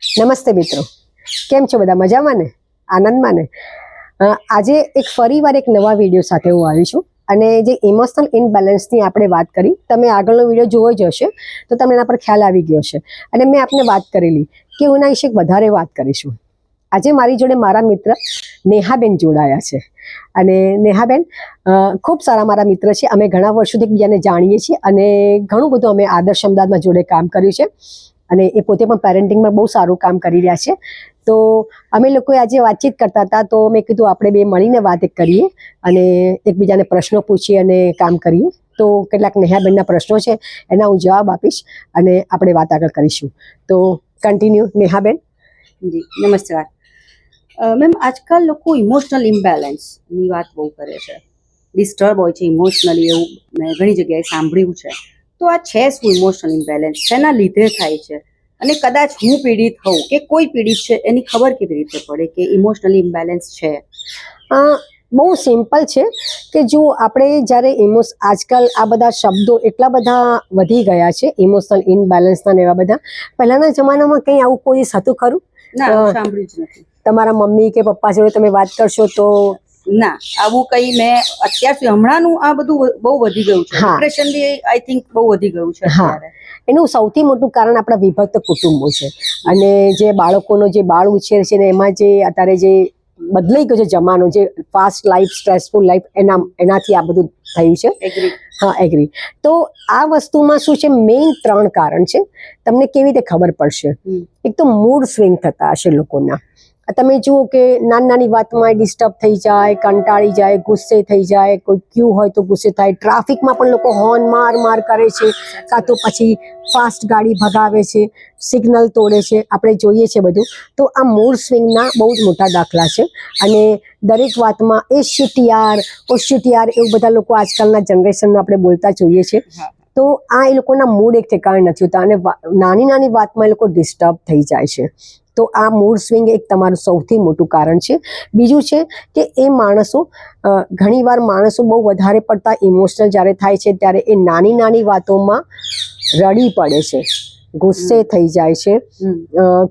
નમસ્તે મિત્રો, કેમ છો બધા? મજામાં ને? આનંદમાં ને? આજે એક ફરીવાર એક નવા વિડીયો સાથે હું આવી છું અને જે ઇમોશનલ ઇનબેલેન્સની આપણે વાત કરી, તમે આગળનો વિડીયો જોવો જ હશે તો તમને એના પર ખ્યાલ આવી ગયો છે અને મેં આપને વાત કરેલી કે હું એના વિશે વધારે વાત કરીશું. આજે મારી જોડે મારા મિત્ર નેહાબેન જોડાયા છે અને નેહાબેન ખૂબ સારા મારા મિત્ર છે. અમે ઘણા વર્ષોથી એકબીજાને જાણીએ છીએ અને ઘણું બધું અમે આદર્શ અમદાવાદમાં જોડે કામ કર્યું છે અને એ પોતે પણ પેરેન્ટિંગમાં બહુ સારું કામ કરી રહ્યા છે. તો અમે લોકોએ આજે વાતચીત કરતા હતા તો મેં કીધું આપણે બે મળીને વાત કરીએ અને એકબીજાને પ્રશ્નો પૂછીએ અને કામ કરીએ. તો કેટલાક નેહાબેનના પ્રશ્નો છે એના હું જવાબ આપીશ અને આપણે વાત આગળ કરીશું. તો કન્ટિન્યુ નેહાબેન. જી નમસ્કાર મેમ. આજકાલ લોકો ઇમોશનલ ઇમ્બેલેન્સની વાત બહુ કરે છે, ડિસ્ટર્બ હોય છે ઇમોશનલી, એવું મેં ઘણી જગ્યાએ સાંભળ્યું છે. તો આ છે શું ઇમોશનલ ઇમ્બેલેન્સ? શેના લીધે થાય છે? અને કદાચ હું પીડિત હોઉં કે કોઈ પીડિત છે એની ખબર કેવી રીતે પડે કે ઇમોશનલ ઇમ્બેલેન્સ છે? બહુ સિમ્પલ છે કે જો આપણે જ્યારે આજકાલ આ બધા શબ્દો એટલા બધા વધી ગયા છે, ઇમોશનલ ઇનબેલેન્સના ને એવા બધા. પહેલાંના જમાનામાં કંઈ આવું કોઈ હતું ખરું? ના, સાંભળ્યું જ નથી. તમારા મમ્મી કે પપ્પા જોડે તમે વાત કરશો તો ના, આવું કંઈ મેં અત્યારથી હમણાંનું આ બધું બહુ વધી ગયું છે. ડિપ્રેશન બી આઈ થિંક બહુ વધી ગયું છે અત્યારે. એનું સૌથી મોટું કારણ આપણા વિભક્ત કુટુંબો છે અને જે બાળકોનો જે બાળ ઉછેર છે ને એમાં જે અત્યારે જે બદલાઈ ગયો છે જમાનો, જે ફાસ્ટ લાઈફ, સ્ટ્રેસફુલ લાઈફ, એનાથી આ બધું થયું છે. હા, એગ્રી. તો આ વસ્તુમાં શું છે, મેઇન 3 કારણ છે. તમને કેવી રીતે ખબર પડશે? એક તો મૂડ સ્વિંગ થતા હશે લોકોના. તમે જુઓ કે નાની વાતમાં ડિસ્ટર્બ થઈ જાય, કંટાળી જાય, ગુસ્સે થઈ જાય, કોઈ ક્યુ હોય તો ગુસ્સે થાય, ટ્રાફિકમાં પણ લોકો હોર્ન માર કરે છે, કાં તો પછી ફાસ્ટ ગાડી ભગાવે છે, સિગ્નલ તોડે છે, આપણે જોઈએ છે બધું. તો આ મૂડ સ્વિંગના બહુ જ મોટા દાખલા છે અને દરેક વાતમાં એ શિટ યાર, ઓ શિટ યાર, એવું બધા લોકો આજકાલના જનરેશનમાં આપણે બોલતા જોઈએ છે. તો આ એ લોકોના મૂડ એક ઠેકાણે નથી હોતા અને નાની વાતમાં એ લોકો ડિસ્ટર્બ થઈ જાય છે. તો આ મૂડ સ્વિંગ એક તમારું સૌથી મોટું કારણ છે. બીજું છે કે એ માણસો ઘણીવાર બહુ વધારે પડતા ઇમોશનલ જ્યારે થાય છે ત્યારે એ નાની વાતોમાં રડી પડે છે, ગુસ્સે થઈ જાય છે.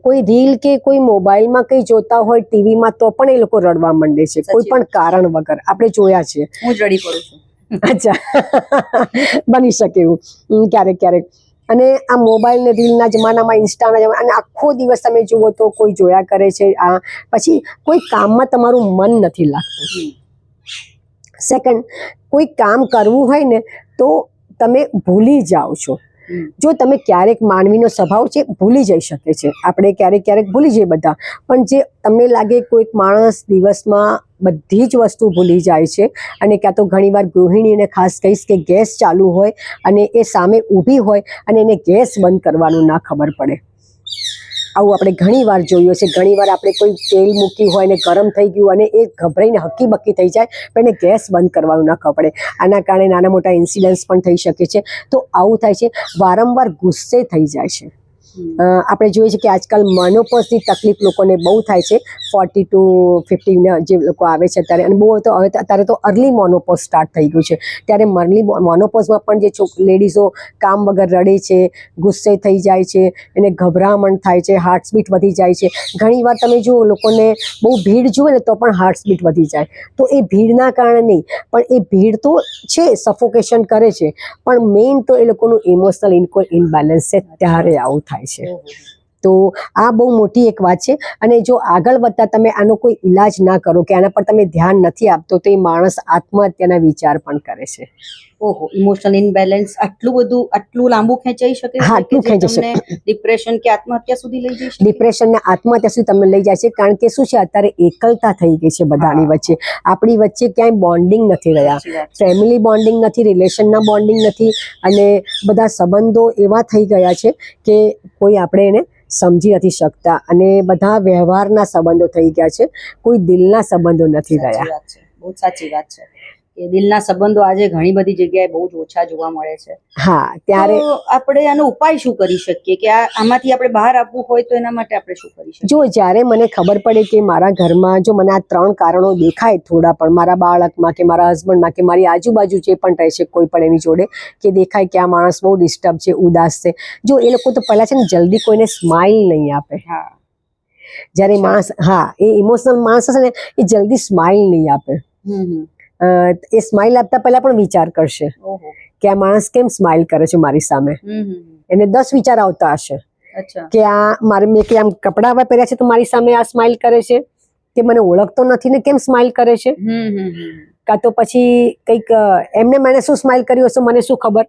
કોઈ રીલ કે કોઈ મોબાઈલમાં કંઈ જોતા હોય, ટીવીમાં, તો પણ એ લોકો રડવા માંડે છે કોઈ પણ કારણ વગર. આપણે જોયા છે. હું જ રડી પડું છું. અચ્છા, બની શકે એવું ક્યારેક. અને આ મોબાઈલ ને રીલના જમાનામાં, ઇન્સ્ટાના જમાના, અને આખો દિવસ તમે જુઓ તો કોઈ જોયા કરે છે. આ પછી કોઈ કામમાં તમારું મન નથી લાગતું. સેકન્ડ, કોઈ કામ કરવું હોય ને તો તમે ભૂલી જાઓ છો. જો તમે ક્યારેક, માનવીનો સ્વભાવ છે ભૂલી જઈ શકે છે, આપણે ક્યારેક ભૂલી જઈએ બધા, પણ જે તમને લાગે કોઈક માણસ દિવસમાં બધી જ વસ્તુ ભૂલી જાય છે અને ક્યાં તો ઘણીવાર ગૃહિણીને ખાસ કહીશ કે ગેસ ચાલુ હોય અને એ સામે ઊભી હોય અને એને ગેસ બંધ કરવાનું ના ખબર પડે. આવું આપણે ઘણીવાર જોયું છે. ઘણીવાર આપણે કોઈ તેલ મૂક્યું હોય ને ગરમ થઈ ગયું અને એ ગભરાઈને હક્કી થઈ જાય પણ એને ગેસ બંધ કરવાનું ના ખબર પડે. આના કારણે નાના મોટા ઇન્સિડન્ટ્સ પણ થઈ શકે છે. તો આવું થાય છે. વારંવાર ગુસ્સે થઈ જાય છે. આપણે જોઈએ છીએ કે આજકાલ મેનોપોઝની તકલીફ લોકોને બહુ થાય છે. 40 to 50 જે લોકો આવે છે અત્યારે, અને બહુ તો અત્યારે તો અર્લી મોનોપોઝ સ્ટાર્ટ થઈ ગયું છે. ત્યારે મોનોપોઝમાં પણ જે લેડીઝો કામ વગર રડે છે, ગુસ્સે થઈ જાય છે, એને ગભરામણ થાય છે, હાર્ટબીટ વધી જાય છે. ઘણીવાર તમે જુઓ લોકોને બહુ ભીડ જુએ ને તો પણ હાર્ટબીટ વધી જાય. તો એ ભીડના કારણે નહીં, પણ એ ભીડ તો છે, સફોકેશન કરે છે, પણ મેઇન તો એ લોકોનું ઇમોશનલ ઇનબેલેન્સ છે, ત્યારે આવું થાય છે. તો આ બહુ મોટી એક વાત છે. અને જો આગળ વધતા તમે આનો કોઈ ઈલાજ ના કરો કે આના પર તમે ધ્યાન નથી આપતો તો એ માણસ આત્મહત્યાના વિચાર પણ કરે છે. ઓહો, ઇમોશનલ ઇનબેલેન્સ આટલું લાંબુ ખેંચાઈ શકે છે કે તમને ડિપ્રેશન કે આત્મહત્યા સુધી લઈ જઈ શકે? ડિપ્રેશન ને આત્મહત્યા સુધી તમને લઈ જાય છે. કારણ કે શું છે, અત્યારે એકલતા થઈ ગઈ છે બધાની વચ્ચે. આપણી વચ્ચે ક્યાંય બોન્ડિંગ નથી રહ્યા, ફેમિલી બોન્ડિંગ નથી, રિલેશનના બોન્ડિંગ નથી, અને બધા સંબંધો એવા થઈ ગયા છે કે કોઈ આપણે એને સમજી નથી શકતા અને બધા વ્યવહારના સંબંધો થઈ ગયા છે, કોઈ દિલના સંબંધો નથી રહ્યા. બહુ સાચી વાત છે. કે દિલના સંબંધો આજે ઘણી બધી જગ્યાએ બહુ જ ઓછા જોવા મળે છે. હા, ત્યારે તો આપણે આનો ઉપાય શું કરી શકીએ કે આમાંથી આપણે બહાર આવવું હોય તો એના માટે આપણે શું કરી શકીએ? જો જ્યારે મને ખબર પડે કે મારા ઘરમાં જો મને આ 3 કારણો દેખાય થોડા પણ મારા બાળકમાં કે મારા હસબન્ડમાં કે મારી આજુબાજુ જે પણ રહે છે કોઈ પણ એની જોડે કે દેખાય કે આ માણસ બહુ ડિસ્ટર્બ છે, ઉદાસ છે, જો એ લોકો તો પહેલાં છે ને જલ્દી કોઈને સ્માઇલ નહીં આપે. હા, જ્યારે માણસ એ ઇમોશનલ માણસ હશે ને એ જલ્દી સ્માઇલ નહીં આપે. એ સ્માઇલ આપતા પહેલા પણ વિચાર કરશે કે આ માણસ કેમ સ્માઇલ કરે છે મારી સામે. એને 10 વિચાર આવતા હશે કે આ મેં કે આમ કપડાં પહેર્યા છે તો મારી સામે આ સ્માઇલ કરે છે, કે મને ઓળખતો નથી ને કેમ સ્માઇલ કરે છે, કાં તો પછી કંઈક એમને મને શું સ્માઇલ કર્યું હશે મને શું ખબર.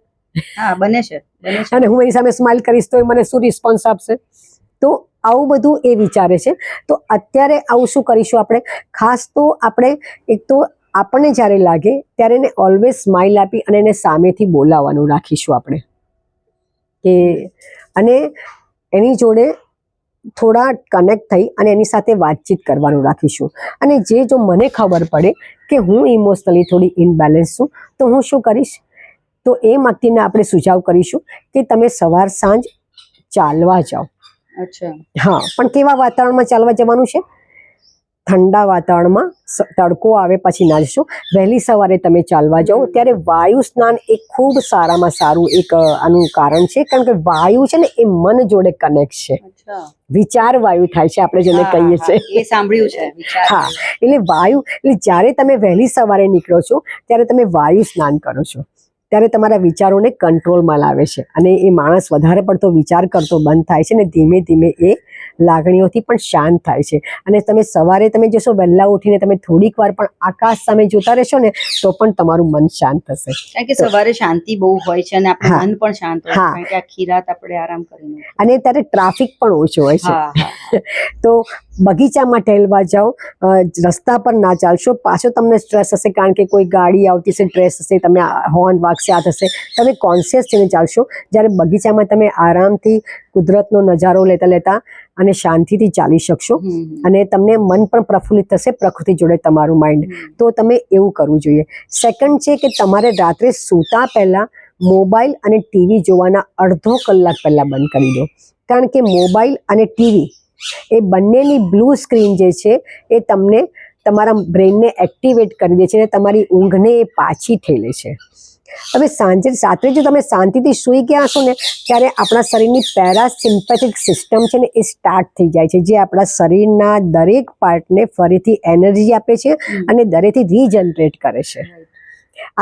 બને છે અને હું એની સામે સ્માઇલ કરીશ તો એ મને શું રિસ્પોન્સ આપશે. તો આવું બધું એ વિચારે છે. તો અત્યારે આવું શું કરીશું આપણે, ખાસ તો આપણે એક તો આપણને જ્યારે લાગે ત્યારે એને ઓલવેઝ સ્માઇલ આપી અને એને સામેથી બોલાવવાનું રાખીશું આપણે કે, અને એની જોડે થોડા કનેક્ટ થઈ અને એની સાથે વાતચીત કરવાનું રાખીશું. અને જો મને ખબર પડે કે હું ઇમોશનલી થોડી ઇનબેલેન્સ છું તો હું શું કરીશ, તો એ વ્યક્તિને આપણે સુઝાવ કરીશું કે તમે સવાર સાંજ ચાલવા જાઓ. હા, પણ કેવા વાતાવરણમાં ચાલવા જવાનું છે? ઠંડા વાતાવરણમાં, તડકો આવે પછી ના જશો. વહેલી સવારે તમે ચાલવા જાઓ ત્યારે વાયુ સ્નાન એ ખૂબ સારામાં સારું એક આનું કારણ છે, કારણ કે વાયુ છે ને એ મન જોડે કનેક્ટ છે. વિચાર વાયુ થાય છે આપણે જેને કહીએ છીએ, એ સાંભળ્યું છે. હા, એટલે વાયુ, એટલે જ્યારે તમે વહેલી સવારે નીકળો છો ત્યારે તમે વાયુ સ્નાન કરો છો ત્યારે તમારા વિચારોને કંટ્રોલમાં લાવે છે અને એ માણસ વધારે પડતો વિચાર કરતો બંધ થાય છે ને ધીમે ધીમે એ લાગણીઓથી પણ શાંત થાય છે. અને તમે સવારે તમે જશો વહેલા ઉઠીને તમે થોડીક વાર પણ આકાશ સામે જોતા રહેશો ને તો પણ તમારું મન શાંત થશે. કારણ કે સવારે શાંતિ બહુ હોય છે અને આપણું મન પણ શાંત હોય છે, કારણ કે આખી રાત આપણે આરામ કરીને, અને ત્યારે ટ્રાફિક પણ ઓછો હોય છે. તો બગીચામાં ટહેલવા જાઓ, રસ્તા પર ના ચાલશો, પાછો તમને સ્ટ્રેસ હશે કારણ કે કોઈ ગાડી આવતી હશે, સ્ટ્રેસ હશે, તમે હોર્ન વાગશે, આ થશે, તમે કોન્શિયસ થઈને ચાલશો. જ્યારે બગીચામાં તમે આરામથી કુદરતનો નજારો લેતા લેતા અને શાંતિથી ચાલી શકશો અને તમને મન પણ પ્રફુલ્લિત થશે, પ્રકૃતિ જોડે તમારું માઇન્ડ. તો તમે એવું કરવું જોઈએ. સેકન્ડ છે કે તમારે રાત્રે સૂતા પહેલાં મોબાઈલ અને ટીવી જોવાના અડધો કલાક પહેલાં બંધ કરી દો, કારણ કે મોબાઈલ અને ટીવી એ બંનેની બ્લુ સ્ક્રીન જે છે એ તમને તમારા બ્રેનને એક્ટિવેટ કરી દે છે અને તમારી ઊંઘને એ પાછી ઠેલે છે. હવે રાત્રે જો તમે શાંતિથી સૂઈ ગયા હશો ને ત્યારે આપણા શરીરની પેરાસિમ્પેથિક સિસ્ટમ છે ને એ સ્ટાર્ટ થઈ જાય છે, જે આપણા શરીરના દરેક પાર્ટને ફરીથી એનર્જી આપે છે અને દરેકથી રીજનરેટ કરે છે.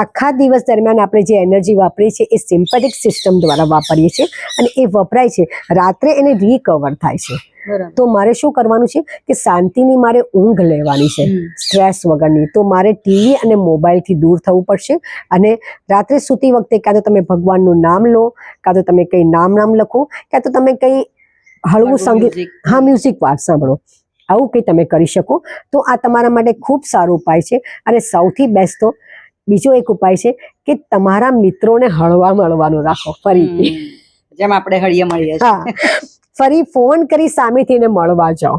આખા દિવસ દરમિયાન આપણે જે એનર્જી વાપરીએ છીએ એ સિમ્પેથિક સિસ્ટમ દ્વારા વાપરીએ છીએ અને એ વપરાય છે, રાત્રે એને રિકવર થાય છે. તો મારે શું કરવાનું છે કે શાંતિની મારે ઊંઘ લેવાની છે, સ્ટ્રેસ વગરની. તો મારે ટીવી અને મોબાઈલથી દૂર થવું પડશે અને રાત્રે સૂતી વખતે કાં તો તમે ભગવાનનું નામ લો, કાં તો તમે કંઈ નામ લખો, કાં તો તમે કંઈ હળવું સંગીત, મ્યુઝિક સાંભળો. આવું કંઈ તમે કરી શકો તો આ તમારા માટે ખૂબ સારો ઉપાય છે. અને સૌથી બેસ્ટ તો બીજો એક ઉપાય છે કે તમારા મિત્રોને હળવા મળવાનું રાખો. ફરીથી જેમ આપણે હળીએ મળીએ છીએ, ફરી ફોન કરી સામેથી એને મળવા જાઓ,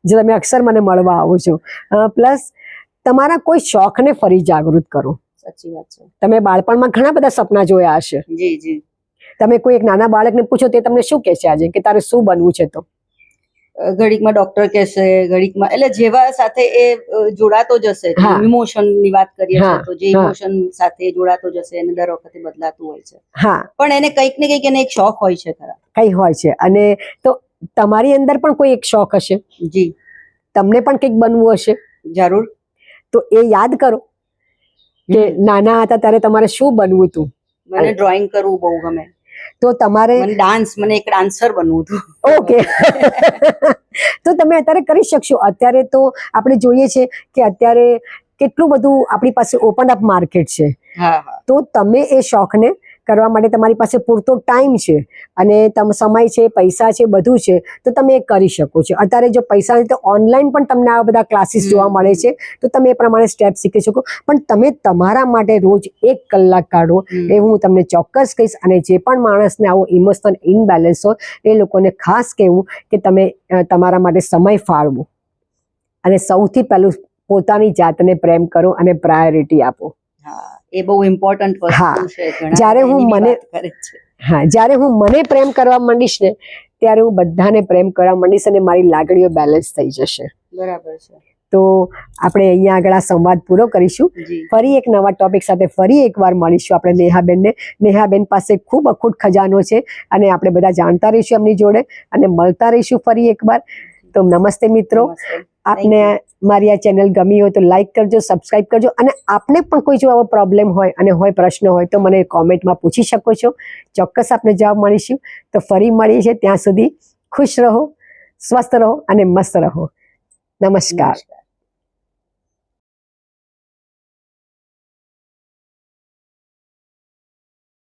જે તમે અક્ષર મને મળવા આવો છો. પ્લસ તમારા કોઈ શોખને ફરી જાગૃત કરો. સાચી વાત છે. તમે બાળપણમાં ઘણા બધા સપના જોયા હશે. તમે કોઈ એક નાના બાળકને પૂછો તે તમને શું કહેશે આજે કે તારે શું બનવું છે? તો ઘડીકમાં ડોક્ટર કહેશે, ઘડીકમાં, એટલે જેવા સાથે એ જોડાતો જશે. ઇમોશન ની વાત કરીએ છીએ તો જે ઇમોશન સાથે જોડાતો જશે એને દર વખતે બદલાતું હોય છે. પણ એને કંઈક ને કંઈક એને એક શોખ હોય છે, ખરા કઈ હોય છે. અને તો તમારી અંદર પણ કોઈ એક શોખ હશે. તમને પણ કંઈક બનવું હશે. જરૂર. તો એ યાદ કરો કે નાના હતા ત્યારે તમારે શું બનવું હતું. મને ડ્રોઈંગ કરવું બહુ ગમે. તો તમારે મને એક ડાન્સર બનવું હતું. ઓકે. તો તમે અત્યારે કરી શકશો. અત્યારે તો આપણે જોઈએ છે કે અત્યારે કેટલું બધું આપણી પાસે ઓપન અપ માર્કેટ છે. તો તમે એ શોખને કરવા માટે તમારી પાસે પૂરતો ટાઈમ છે અને સમય છે, પૈસા છે, બધું છે, તો તમે એ કરી શકો છો. અત્યારે જો પૈસા નથી તો ઓનલાઈન પણ તમને આવા બધા ક્લાસીસ જોવા મળે છે, તો તમે એ પ્રમાણે સ્ટેપ શીખી શકો. પણ તમે તમારા માટે રોજ 1 કલાક કાઢો એ હું તમને ચોક્કસ કહીશ. અને જે પણ માણસને આવો ઇમોશનલ ઇનબેલેન્સ હોય એ લોકોને ખાસ કહેવું કે તમે તમારા માટે સમય ફાળવો અને સૌથી પહેલું પોતાની જાતને પ્રેમ કરો અને પ્રાયોરિટી આપો. હા, એ બહુ ઇમ્પોર્ટન્ટ હા. વસ્તુ છે. ઘણા જ્યારે બધા હું એની મને- વાત કરે છે. હા, જ્યારે હું મને પ્રેમ કરવા માંડીશ ને ત્યારે હું બધાને પ્રેમ કરવા માંડીશ અને મારી લાગણીઓ બેલેન્સ થઈ જશે. બરાબર છે. તો આપણે અહીંયા આગળ આ સંવાદ પૂરો કરીશું. જી. ફરી એક નવા ટોપિક સાથે ફરી એકવાર મળીશું આપણે નેહાબેનને. નેહાબેન પાસે ખૂબ અખૂટ ખજાનો છે અને આપણે બધા જાણતા રહીશું એમની જોડે અને મળતા રહીશું ફરી એકવાર. તો નમસ્તે મિત્રો. નમસ્તે. આપને મારી આ ચેનલ ગમી હોય તો લાઈક કરજો, સબસ્ક્રાઇબ કરજો અને આપને પણ કોઈ જો આવો પ્રોબ્લેમ હોય અને હોય પ્રશ્ન હોય તો મને કોમેન્ટમાં પૂછી શકો છો. ચોક્કસ આપને જવાબ મળીશું. તો ફરી મળીએ છીએ, ત્યાં સુધી ખુશ રહો, સ્વસ્થ રહો અને મસ્ત રહો. નમસ્કાર. નમસ્કાર.